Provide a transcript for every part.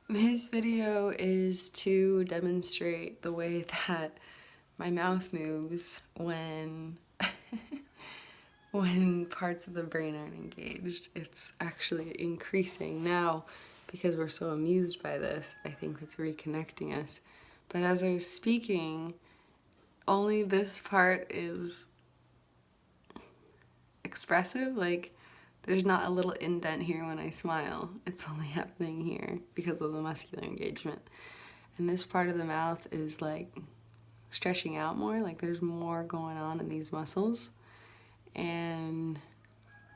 This video is to demonstrate the way that my mouth moves when when parts of the brain aren't engaged. It's actually increasing now because we're so amused by this. I think it's reconnecting us. But as I was speaking, only this part is expressive. Like, there's not a little indent here when I smile. It's only happening here because of the muscular engagement. And this part of the mouth is like stretching out more, like there's more going on in these muscles. And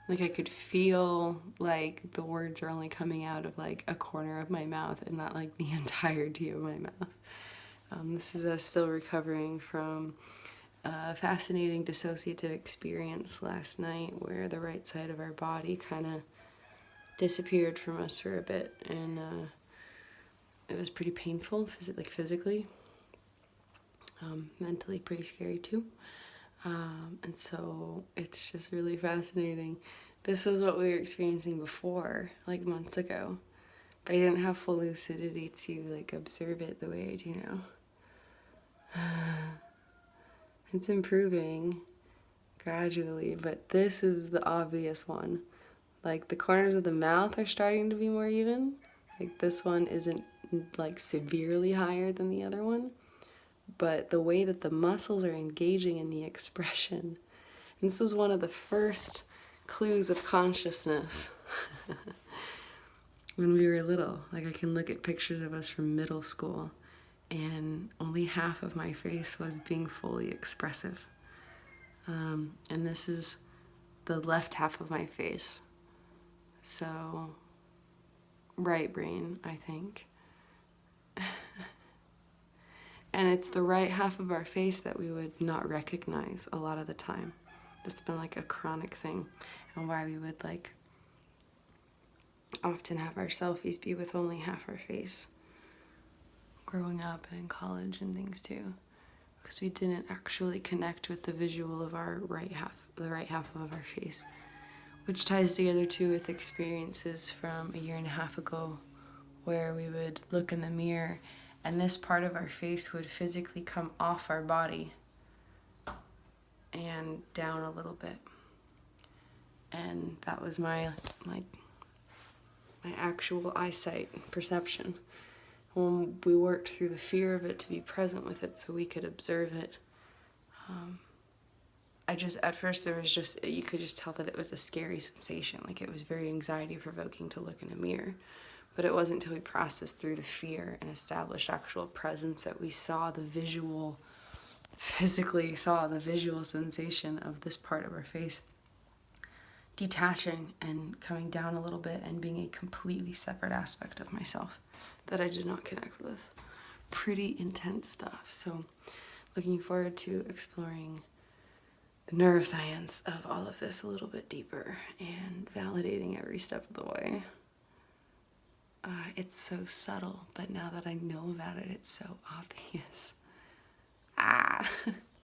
like I could feel like the words are only coming out of like a corner of my mouth and not like the entirety of my mouth. This is us still recovering from a fascinating dissociative experience last night where the right side of our body kind of disappeared from us for a bit, and it was pretty painful, physically, mentally pretty scary too. And so it's just really fascinating. This is what we were experiencing before, like months ago, but I didn't have full lucidity to like observe it the way I do now. It's improving gradually, but this is the obvious one. Like the corners of the mouth are starting to be more even. Like this one isn't like severely higher than the other one, but the way that the muscles are engaging in the expression. And this was one of the first clues of consciousness when we were little. Like I can look at pictures of us from middle school and only half of my face was being fully expressive. And this is the left half of my face. So, right brain, I think. And it's the right half of our face that we would not recognize a lot of the time. That's been like a chronic thing, and why we would like often have our selfies be with only half our face. Growing up and in college and things too, because we didn't actually connect with the visual of our right half, the right half of our face, which ties together too with experiences from a year and a half ago where we would look in the mirror and this part of our face would physically come off our body and down a little bit. And that was my actual eyesight perception. When we worked through the fear of it to be present with it so we could observe it, at first there was just, you could just tell that it was a scary sensation, like it was very anxiety provoking to look in a mirror. But it wasn't until we processed through the fear and established actual presence that we saw the visual, physically saw the visual sensation of this part of our face detaching and coming down a little bit and being a completely separate aspect of myself that I did not connect with. Pretty intense stuff. So looking forward to exploring the neuroscience of all of this a little bit deeper and validating every step of the way. It's so subtle, but now that I know about it, it's so obvious.